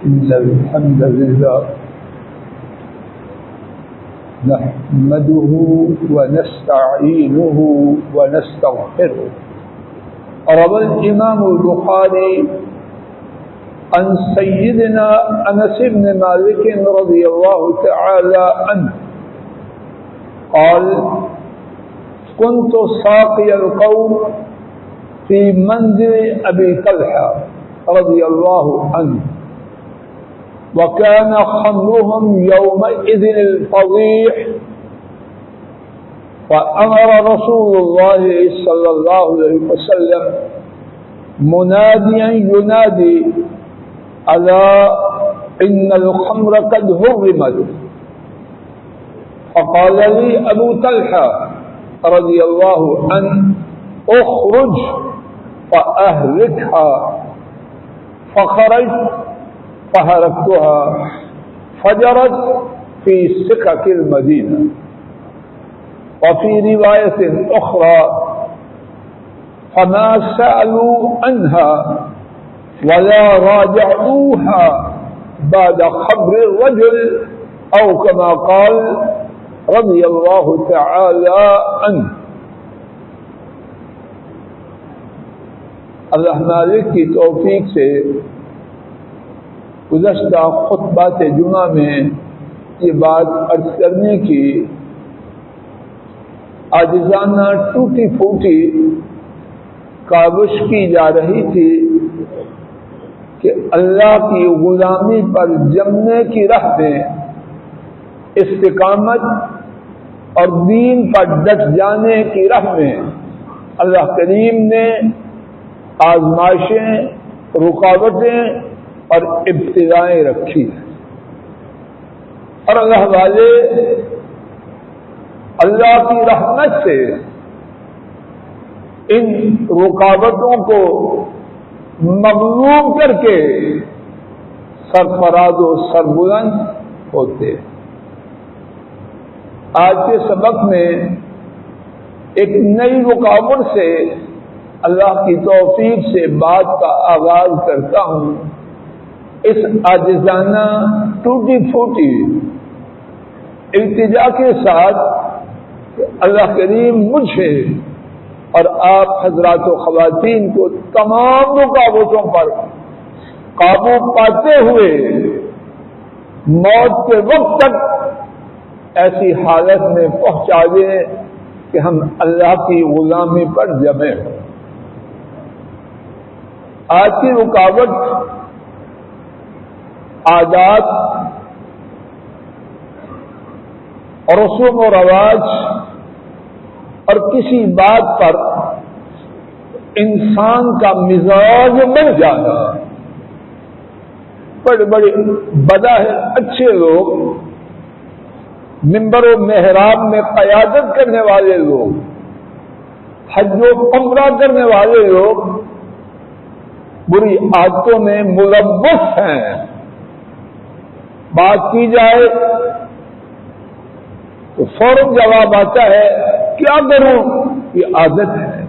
إن الحمد لله نحمده ونستعينه ونستغفره. روى الإمام البخاري عن سيدنا أنس بن مالك رضي الله تعالى عنه قال: كنت ساقي القوم في منزل أبي طلحة رضي الله عنه، وكان خمرهم يومئذ الفضيح، فأمر رسول الله صلى الله عليه وسلم مناديا ينادي: ألا إن الخمر قد حرمت. فقال لي أبو طلحة رضي الله عنه: اخرج فأهركها. فخرجت فهركتها فجرت في سكك المدينة. وفي رواية أخرى: فما سألوا عنها ولا راجعوها بعد خبر الرجل، أو كما قال رضي الله تعالى عنه. اللہ مالک کی توفیق سے گزشتہ خطبات جمعہ میں یہ بات عرض کرنے کی عاجزانہ ٹوٹی پھوٹی کاوش کی جا رہی تھی کہ اللہ کی غلامی پر جمنے کی راہ میں استقامت اور دین پر ڈٹ جانے کی راہ میں اللہ کریم نے آزمائشیں، رکاوٹیں اور ابتلائیں رکھی، اور اللہ والے اللہ کی رحمت سے ان رکاوٹوں کو مغلوب کر کے سرفراز و سربلند ہوتے. آج کے سبق میں ایک نئی رکاوٹ سے اللہ کی توفیق سے بات کا آغاز کرتا ہوں. اس عاجزانہ ٹوٹی پھوٹی التجا کے ساتھ اللہ کریم مجھے اور آپ حضرات و خواتین کو تمام رکاوٹوں پر قابو پاتے ہوئے موت کے وقت تک ایسی حالت میں پہنچا دیں کہ ہم اللہ کی غلامی پر جمے. آج کی رکاوٹ عادات اور رسوم و رواج اور کسی بات پر انسان کا مزاج بن جانا. بڑے بڑے بظاہر اچھے لوگ، منبر و محراب میں قیادت کرنے والے لوگ، حج و عمرہ کرنے والے لوگ بری عادتوں میں ملوث ہیں. بات کی جائے تو فوراً جواب آتا ہے کیا کروں، یہ عادت ہے.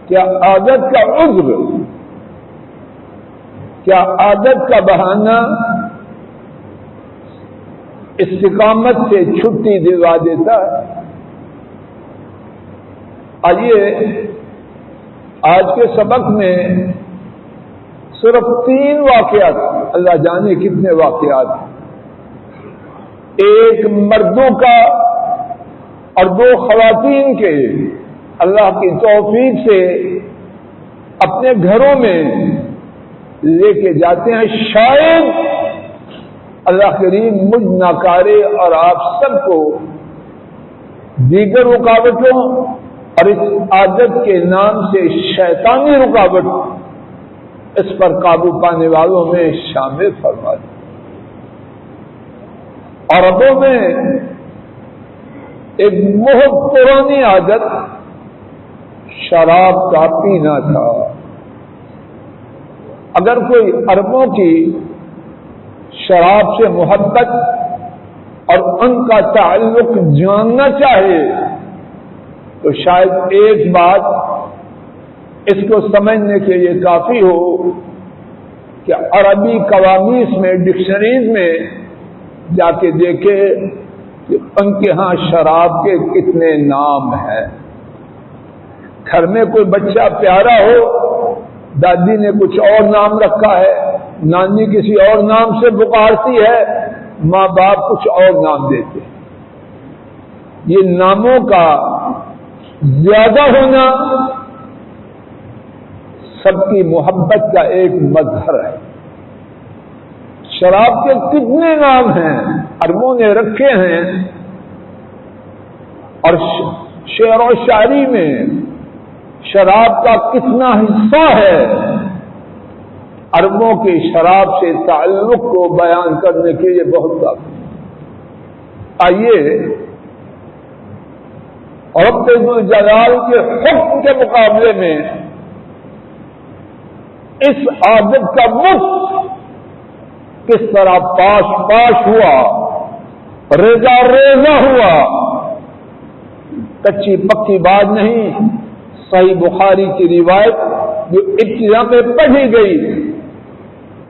کیا عادت کا عذر، کیا عادت کا بہانہ استقامت سے چھٹی دلوا دیتا ہے؟ آئیے آج کے سبق میں صرف 3 واقعات، اللہ جانے کتنے واقعات، ایک مردوں کا اور 2 خواتین کے اللہ کی توفیق سے اپنے گھروں میں لے کے جاتے ہیں. شاید اللہ کریم مجھ ناکارے اور آپ سب کو دیگر رکاوٹوں اور اس عادت کے نام سے شیطانی رکاوٹ، اس پر قابو پانے والوں میں شامل فرما دیں. عربوں میں ایک بہت پرانی عادت شراب کا پینا تھا. اگر کوئی عربوں کی شراب سے محبت اور ان کا تعلق جاننا چاہے تو شاید ایک بات اس کو سمجھنے کے لیے کافی ہو کہ عربی قوامیس میں، ڈکشنریز میں جا کے دیکھے کہ ان کے ہاں شراب کے کتنے نام ہیں۔ گھر میں کوئی بچہ پیارا ہو، دادی نے کچھ اور نام رکھا ہے، نانی کسی اور نام سے پکارتی ہے، ماں باپ کچھ اور نام دیتے ہیں۔ یہ ناموں کا زیادہ ہونا سب کی محبت کا ایک مظہر ہے۔ شراب کے کتنے نام ہیں، عربوں نے رکھے ہیں، اور شعر و شاعری میں شراب کا کتنا حصہ ہے، عربوں کے شراب سے تعلق کو بیان کرنے کے لیے بہت کافی۔ آئیے رب ذوالجلال کے حکم کے مقابلے میں اس عادت کا مفت کس طرح پاش پاش ہوا، ریزہ ریزہ ہوا۔ کچی پکی بات نہیں، صحیح بخاری کی روایت جو ابتدا میں پڑھی گئی،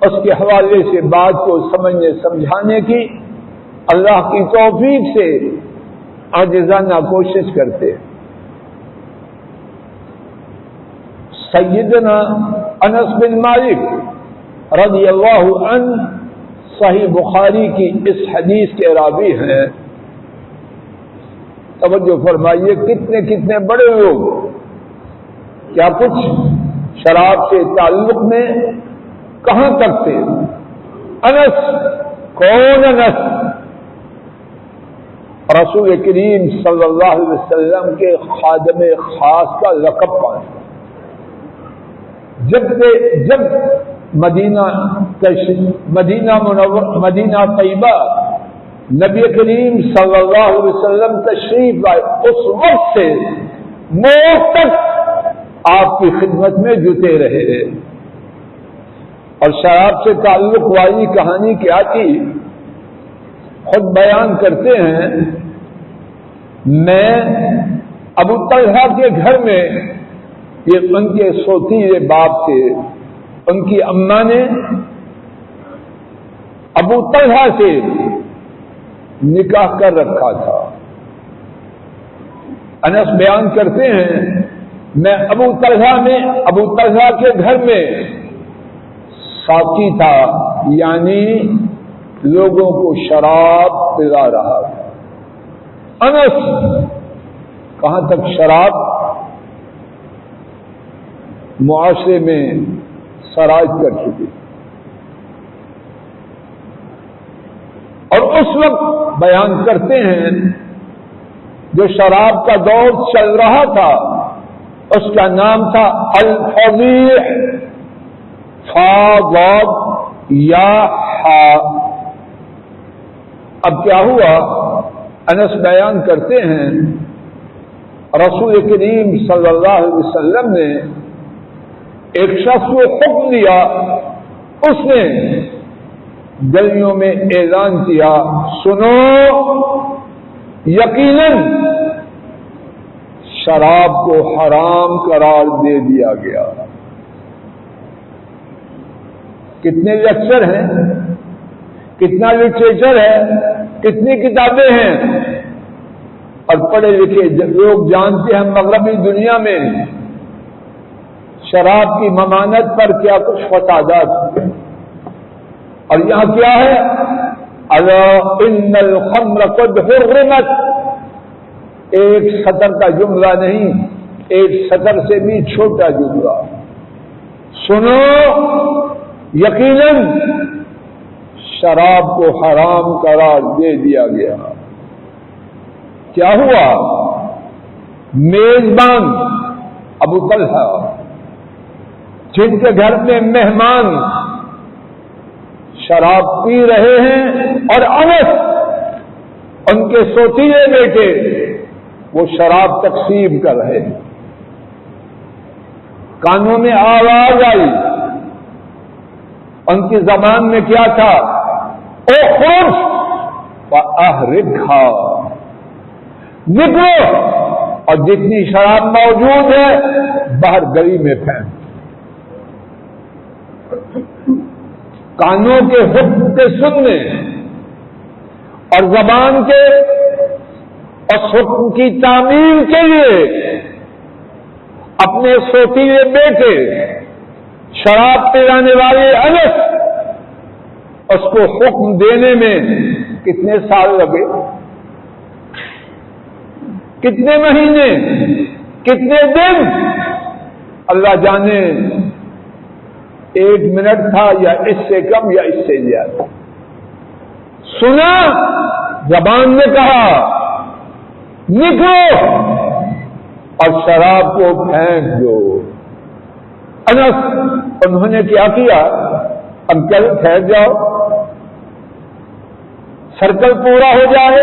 اس کے حوالے سے بات کو سمجھنے سمجھانے کی اللہ کی توفیق سے عاجزانہ کوشش کرتے۔ سیدنا انس بن مالک رضی اللہ عنہ صحیح بخاری کی اس حدیث کے راوی ہیں۔ توجہ فرمائیے، کتنے کتنے بڑے لوگ کیا کچھ شراب سے تعلق میں کہاں تک تھے۔ انس، کون انس؟ رسول کریم صلی اللہ علیہ وسلم کے خادم خاص کا لقب پایا۔ جب مدینہ طیبہ نبی کریم صلی اللہ علیہ وسلم تشریف لائے، اس وقت سے موت تک آپ کی خدمت میں جتے رہے۔ اور شراب سے تعلق والی کہانی کیا تھی، خود بیان کرتے ہیں۔ میں ابو طلحہ کے گھر میں، یہ ان کے سوتیلے باپ تھے، ان کی اماں نے ابو طلحہ سے نکاح کر رکھا تھا۔ انس بیان کرتے ہیں، میں ابو طلحہ کے گھر میں ساقی تھا، یعنی لوگوں کو شراب پلا رہا تھا۔ انس کہاں تک شراب معاشرے میں سراج کر چکی، اور اس وقت بیان کرتے ہیں جو شراب کا دور چل رہا تھا، اس کا نام تھا الفضیح، فا ضاد یا ہا۔ اب کیا ہوا، انس بیان کرتے ہیں رسول کریم صلی اللہ علیہ وسلم نے ایک شخص کو حکم دیا، اس نے گلیوں میں اعلان کیا، سنو، یقیناً شراب کو حرام قرار دے دیا گیا۔ کتنے لیکچر ہیں، کتنا لٹریچر ہے، کتنی کتابیں ہیں، اور پڑھے لکھے لوگ جانتے ہیں مغربی دنیا میں شراب کی ممانعت پر کیا کچھ فسادات ہیں۔ اور یہاں کیا ہے، الا ان الخمر قد حرمت، ایک سطر کا جملہ نہیں، ایک سطر سے بھی چھوٹا جملہ، سنو، یقیناً شراب کو حرام قرار دے دیا گیا۔ کیا ہوا، میزبان ابو طلحہ جن کے گھر میں مہمان شراب پی رہے ہیں، اور انس ان کے سوتیلے بیٹے وہ شراب تقسیم کر رہے ہیں، کانوں میں آواز آئی، ان کی زبان میں کیا تھا، اخرج فاحرقھا، نکلو اور جتنی شراب موجود ہے باہر گلی میں پھینک۔ کانوں کے حکم کے سننے اور زبان کے اس حکم کی تعمیل کے لیے اپنے سوتیلے بیٹے شراب پلانے والے انس اس کو حکم دینے میں کتنے سال لگے، کتنے مہینے، کتنے دن، اللہ جانے 1 منٹ تھا یا اس سے کم یا اس سے زیادہ۔ سنا، زبان نے کہا نکلو اور شراب کو پھینک دو۔ انس، انہوں نے کیا کیا؟ انکل ٹھہر جاؤ، سرکل پورا ہو جائے،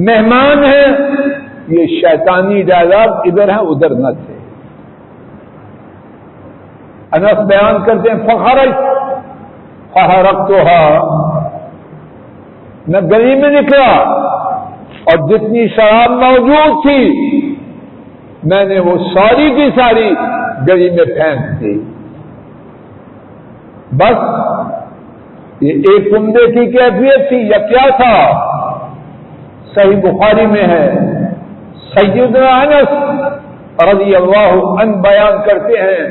مہمان ہیں۔ یہ شیطانی ڈائلاگ ادھر ہیں ادھر نہ تھے۔ انس بیان کرتے ہیں فحرقتها، میں گلی میں نکلا اور جتنی شراب موجود تھی میں نے وہ ساری کی ساری گلی میں پھینک دی۔ بس یہ ایک عمدے کی کیفیت تھی یا کیا تھا؟ صحیح بخاری میں ہے، سیدنا انس رضی اللہ عنہ بیان کرتے ہیں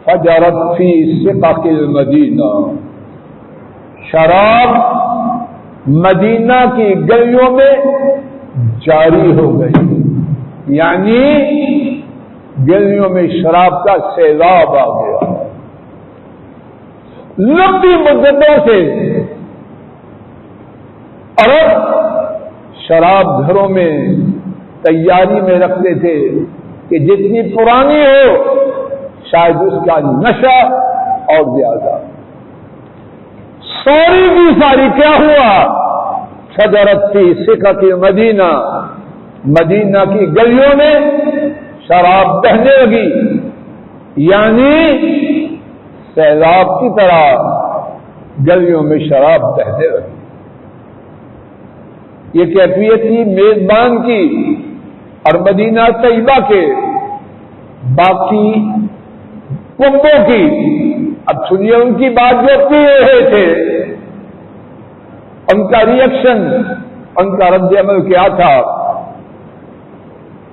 فجرت فی سقاق المدینہ، شراب مدینہ کی گلیوں میں جاری ہو گئی، یعنی گلیوں میں شراب کا سیلاب آ گیا۔ لمبی مدتوں سے عرب شراب گھروں میں تیاری میں رکھتے تھے کہ جتنی پرانی ہو شاید اس کا نشہ اور زیادہ۔ ساری کی ساری کیا ہوا؟ فجرت فی سقاق مدینہ، مدینہ کی گلیوں میں شراب بہنے لگی، یعنی سیلاب کی طرح گلیوں میں شراب بہنے لگی۔ یہ کیفیت تھی میزبان کی اور مدینہ طیبہ کے باقی کنبوں کی۔ اب سنیے ان کی بات جو پی رہے تھے، ان کا ریئیکشن، ان کا رد عمل کیا تھا؟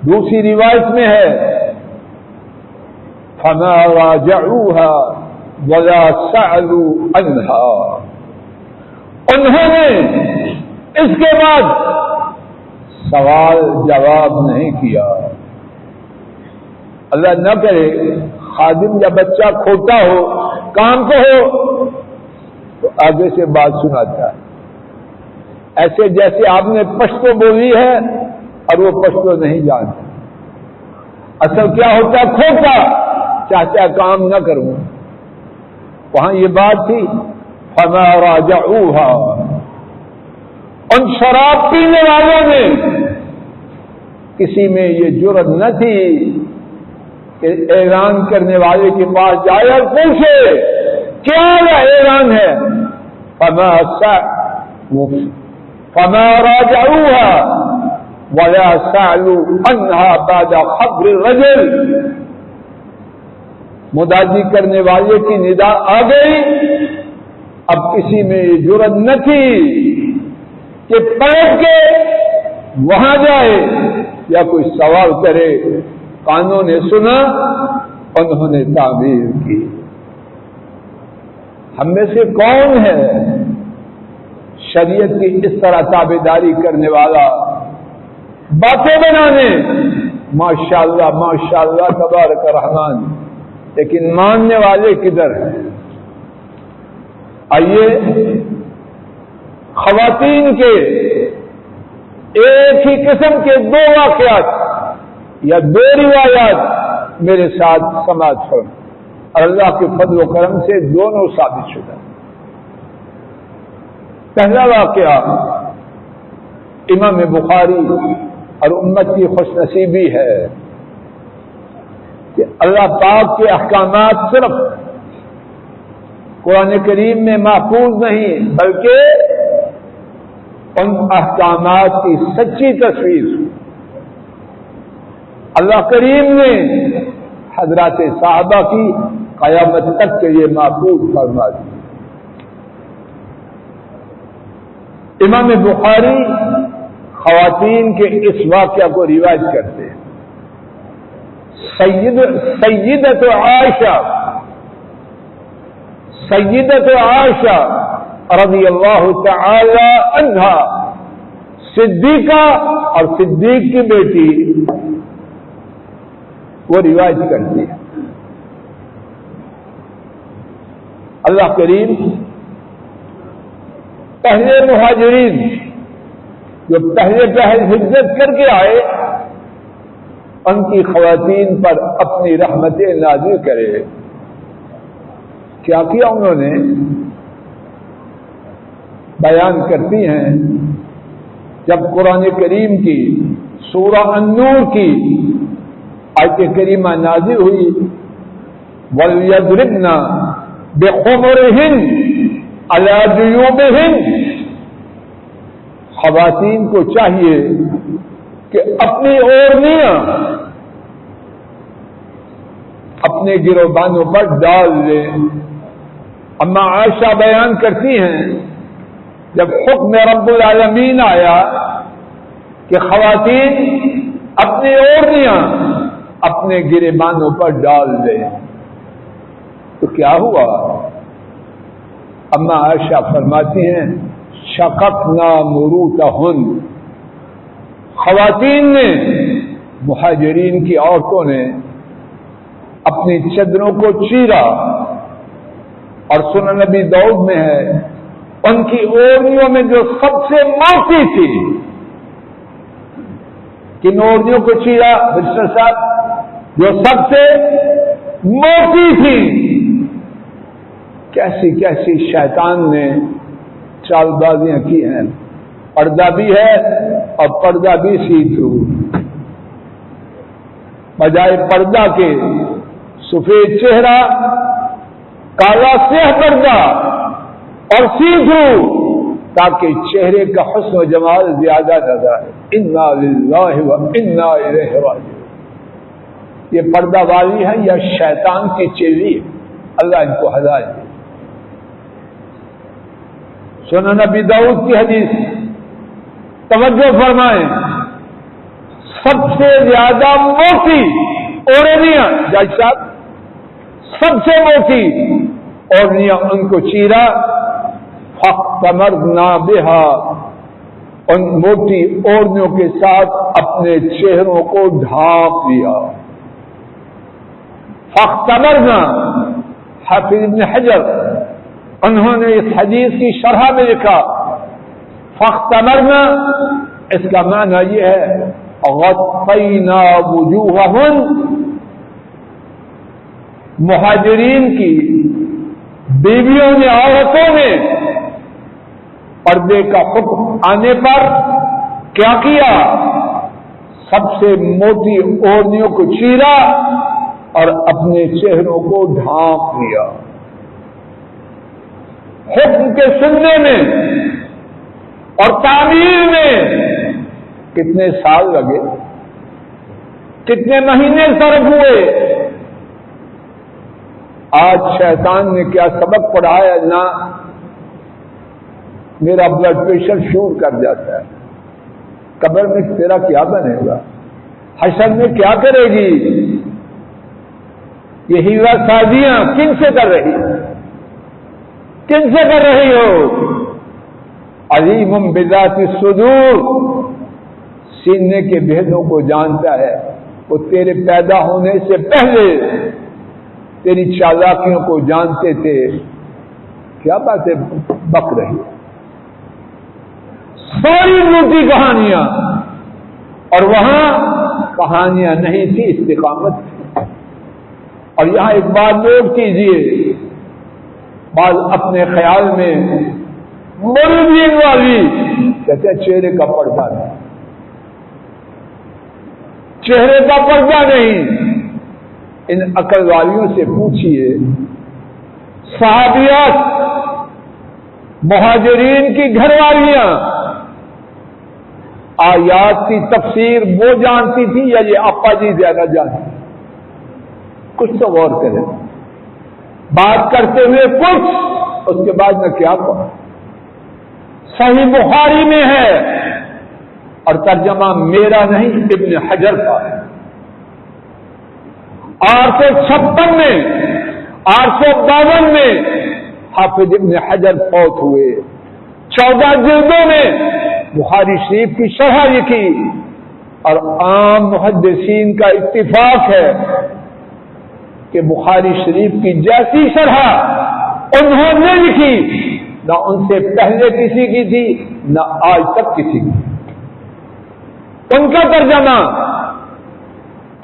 دوسری روایت میں ہے فما راجعوها ولا سألوا عنها، انہوں نے اس کے بعد سوال جواب نہیں کیا۔ اللہ نہ کرے خادم یا بچہ کھوتا ہو، کام کو ہو تو آگے سے بات سناتا ہے، ایسے جیسے آپ نے پشتو بولی ہے اور وہ پشتو نہیں جانتا۔ اصل کیا ہوتا ہے؟ کھوتا چاہتا کام نہ کروں۔ وہاں یہ بات تھی فما راجعوها، ان شراب پینے والوں میں کسی میں یہ جرأت نہ تھی کہ اعلان کرنے والے کے پاس جائے اور پوچھے کیا اعلان ہے۔ فما راجعوها ولا سألوا عنها بعد خبر الرجل، منادی کرنے والے کی ندا آ گئی، اب کسی میں یہ جرأت نہ تھی کہ پلٹ کے وہاں جائے یا کوئی سوال کرے۔ کانوں نے سنا، انہوں نے تعبیر کی۔ ہم میں سے کون ہے شریعت کی اس طرح تابعداری کرنے والا، باتیں بنانے ماشاءاللہ ماشاءاللہ تبارک الرحمن، لیکن ماننے والے کدھر ہیں؟ آئیے خواتین کے ایک ہی قسم کے 2 واقعات یا 2 روایات میرے ساتھ سماعت فرم، اور اللہ کے فضل و کرم سے دونوں ثابت شدہ۔ پہلا واقعہ امام بخاری اور امت کی خوش نصیبی ہے کہ اللہ پاک کے احکامات صرف قرآن کریم میں محفوظ نہیں بلکہ ان احکامات کی سچی تصویر اللہ کریم نے حضرات صحابہ کی قیامت تک کے لیے محفوظ فرما دی۔ امام بخاری خواتین کے اس واقعہ کو روایت کرتے ہیں۔ سیدت عائشہ رضی اللہ تعالی عنہا، صدیقہ اور صدیق کی بیٹی، وہ روایت کرتی ہے۔ اللہ کریم پہلے مہاجرین جو پہلے ہجرت کر کے آئے، ان کی خواتین پر اپنی رحمتیں نازل کرے۔ کیا کیا انہوں نے؟ بیان کرتی ہیں، جب قرآن کریم کی سورہ النور کی آیت کریمہ نازل ہوئی، وَلْيَضْرِبْنَ بِخُمُرِهِنَّ عَلَى جُيُوبِهِنَّ، خواتین کو چاہیے کہ اپنی اوڑھنیاں اپنے گروبانوں پر ڈال لیں۔ اما عائشہ بیان کرتی ہیں، جب حکم رب العالمین آیا کہ خواتین اپنی اوڑھنیاں اپنے گریبانوں پر ڈال دیں، تو کیا ہوا؟ اما عائشہ فرماتی ہیں، شققنا مروتہن، خواتین نے، مہاجرین کی عورتوں نے اپنی چادروں کو چیرا، اور سنن نبی داؤد میں ہے، ان کی اوڑھنیوں میں جو سب سے موٹی تھی، کن اوڑھنیوں کو چیرا مجسٹر صاحب؟ جو سب سے موٹی تھی۔ کیسی کیسی شیطان نے چال بازیاں کی ہیں، پردہ بھی ہے اور پردہ بھی سی تھرو، بجائے پردہ کے سفید چہرہ، کالا سیاہ پردہ اور سی تھرو، تاکہ چہرے کا حسن و جمال زیادہ نظر آئے۔ انا للہ و انا الیہ راجعون۔ یہ پردہ والی ہے یا شیطان کی چیزی ہے؟ اللہ ان کو ہدایت دے۔ سنن نبی داؤد کی حدیث، توجہ فرمائیں، سب سے زیادہ موٹی اوڑھنیاں، جج صاحب، سب سے موٹی اوڑھنیاں ان کو چیرا، فاختمرنا بہا، ان موٹی اوڑھنیوں کے ساتھ اپنے چہروں کو ڈھانپ لیا۔ فاختمرنا، حافظ ابن حجر انہوں نے اس حدیث کی شرح میں لکھا، فاختمرنا اس کا معنی یہ ہے غطینا وجوہہن، مہاجرین کی بیویوں نے، عورتوں نے پردے کا حکم آنے پر کیا کیا؟ سب سے موٹی اوڑھنیوں کو چیرا اور اپنے چہروں کو ڈھانپ لیا۔ حکم کے سننے میں اور تعمیر میں کتنے سال لگے، کتنے مہینے صرف ہوئے؟ آج شیطان نے کیا سبق پڑھایا نا، میرا بلڈ پریشر شور کر جاتا ہے، قبر میں تیرا کیا بنے گا، حشر میں کیا کرے گی؟ یہ ہیرا سازیاں کن سے کر رہی، کن سے کر رہی ہو؟ علیم بذات الصدور، سینے کے بھیدوں کو جانتا ہے، وہ تیرے پیدا ہونے سے پہلے تیری چالاکیوں کو جانتے تھے، کیا باتیں بک رہی؟ ساری جھوٹی کہانیاں، اور وہاں کہانیاں نہیں تھی، استقامت تھی۔ اور یہاں ایک بات نوٹ کیجئے، بعض اپنے خیال میں مرید والی کہتے ہیں چہرے کا پردہ نہیں، چہرے کا پردہ نہیں۔ ان عقل والیوں سے پوچھئے، صحابیات، مہاجرین کی گھر والیاں آیات کی تفسیر وہ جانتی تھی یا یہ آپا جی زیادہ جانتی؟ کچھ تو غور کریں۔ بات کرتے ہوئے کچھ، اس کے بعد میں کیا کہوں؟ صحیح بخاری میں ہے، اور ترجمہ میرا نہیں ابن حجر کا ہے۔ 856 میں 852 میں حافظ ابن حجر فوت ہوئے۔ 14 جلدوں میں بخاری شریف کی شرح لکھی، اور عام محدثین کا اتفاق ہے کہ بخاری شریف کی جیسی شرح انہوں نے لکھی نہ ان سے پہلے کسی کی تھی، نہ آج تک کسی کی۔ ان کا ترجمہ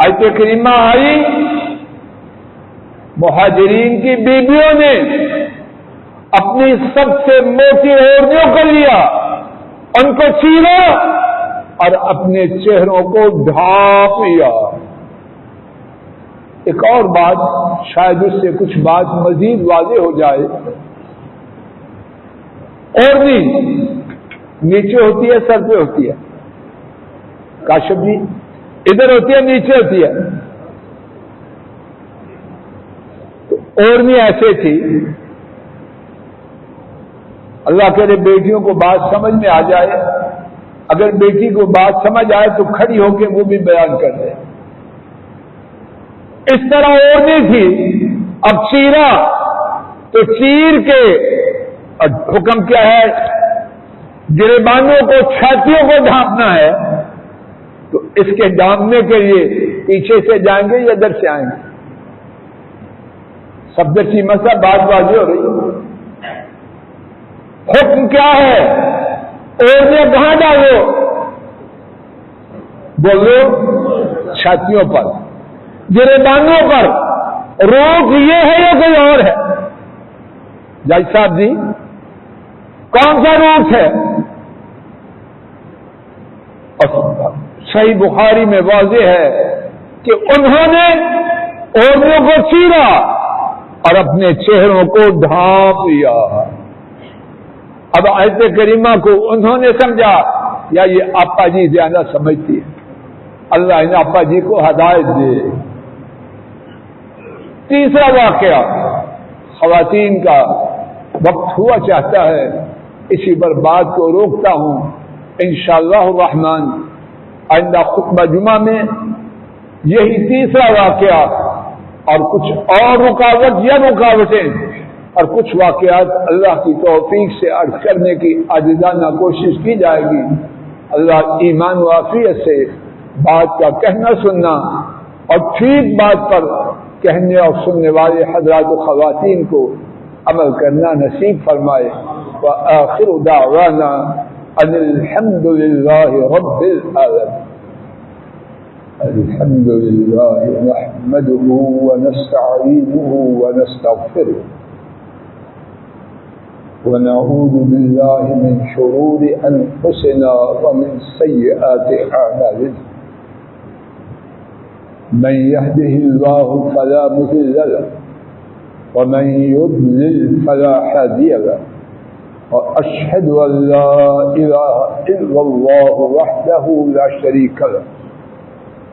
آیت کریمہ آئی، مہاجرین کی بیویوں نے اپنی سب سے موٹی اوڑھنیوں کو لیا، ان کو چیرا اور اپنے چہروں کو ڈھانپ لیا۔ ایک اور بات، شاید اس سے کچھ بات مزید واضح ہو جائے۔ اوڑھنی نیچے ہوتی ہے، سر پہ ہوتی ہے؟ کاشف جی ادھر ہوتی ہے، نیچے ہوتی ہے؟ تو اوڑھنی ایسے تھی، اللہ کرے بیٹیوں کو بات سمجھ میں آ جائے، اگر بیٹی کو بات سمجھ آئے تو کھڑی ہو کے وہ بھی بیان کر دے۔ اس طرح اوڑھنی تھی، اب چیرا تو چیر کے، اور حکم کیا ہے؟ گریبانوں کو، چھاتیوں کو ڈھانپنا ہے، تو اس کے ڈھانپنے کے لیے پیچھے سے جائیں گے یا ادھر سے آئیں گے؟ سب درسی مسئلہ بات واضح ہو رہی ہے۔ حکم کیا ہے؟ اوڑھنے کہاں ڈالو؟ بولو، چھاتیوں پر، گریبانوں پر۔ روک یہ ہے یا کوئی اور ہے؟ جائی صاحب جی کون سا روک ہے؟ صحیح بخاری میں واضح ہے کہ انہوں نے اوڑھنیوں کو چیرا اور اپنے چہروں کو ڈھانپ لیا۔ اب آیت کریمہ کو انہوں نے سمجھا یا یہ آپا جی زیادہ سمجھتی ہے؟ اللہ ان آپا جی کو ہدایت دے۔ تیسرا واقعہ، خواتین کا وقت ہوا چاہتا ہے، اسی پر بات کو روکتا ہوں۔ انشاءاللہ الرحمن آئندہ خطبہ جمعہ میں یہی تیسرا واقعہ اور کچھ اور رکاوٹ یا رکاوٹیں اور کچھ واقعات اللہ کی توفیق سے عرض کرنے کی عاجزانہ کوشش کی جائے گی۔ اللہ ایمان و عافیت سے بات کا کہنا سننا اور ٹھیک بات پر کہنے اور سننے والے حضرات و خواتین کو عمل کرنا نصیب فرمائے۔ وآخر دعوانا ان الحمد للہ رب العالمین۔ الحمد للہ نحمده ونستعینه ونستغفره ونعوذ باللہ من شرور انفسنا ومن سیئات اعمالنا، من يهده الله فلا مضل له ومن يضلل فلا هادي له، وأشهد أن لا إله إلا الله وحده لا شريك له،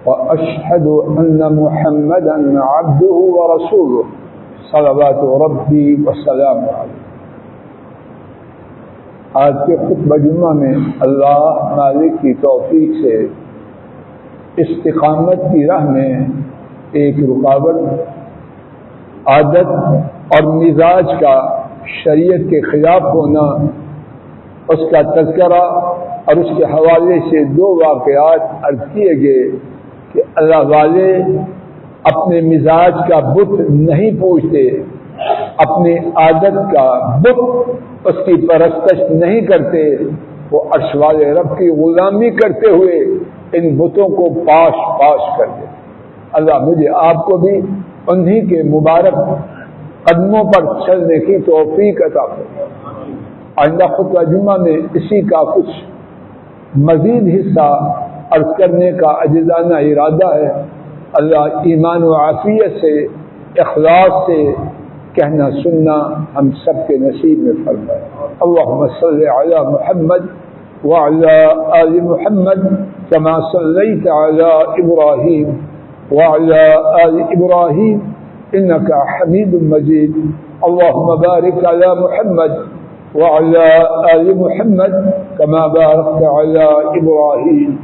وأشهد أن محمدا عبده ورسوله صلوات ربي وسلامه عليه۔ آج کے خطبہ جمعہ میں اللہ مالک کی توفیق سے استقامت کی راہ میں ایک رکاوٹ، عادت اور مزاج کا شریعت کے خلاف ہونا، اس کا تذکرہ اور اس کے حوالے سے دو واقعات عرض کیے گئے کہ اللہ والے اپنے مزاج کا بت نہیں پوچھتے، اپنی عادت کا بت اس کی پرستش نہیں کرتے، وہ عرش والے رب کی غلامی کرتے ہوئے ان بتوں کو پاش پاش کرتے۔ اللہ مجھے آپ کو بھی انہی کے مبارک قدموں پر چلنے کی توفیق عطا کرے۔ آئندہ خطبہ جمعہ میں اسی کا کچھ مزید حصہ عرض کرنے کا عاجزانہ ارادہ ہے۔ اللہ ایمان و عافیت سے، اخلاص سے کہنا سننا ہم سب کے نصیب میں فرمائے۔ اللہم صلی علی محمد وعلی آل محمد كما صليت على إبراهيم وعلى آل إبراهيم إنك حميد مجيد. اللهم بارك على محمد وعلى آل محمد كما باركت على إبراهيم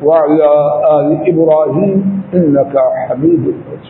وعلى آل إبراهيم إنك حميد مجيد.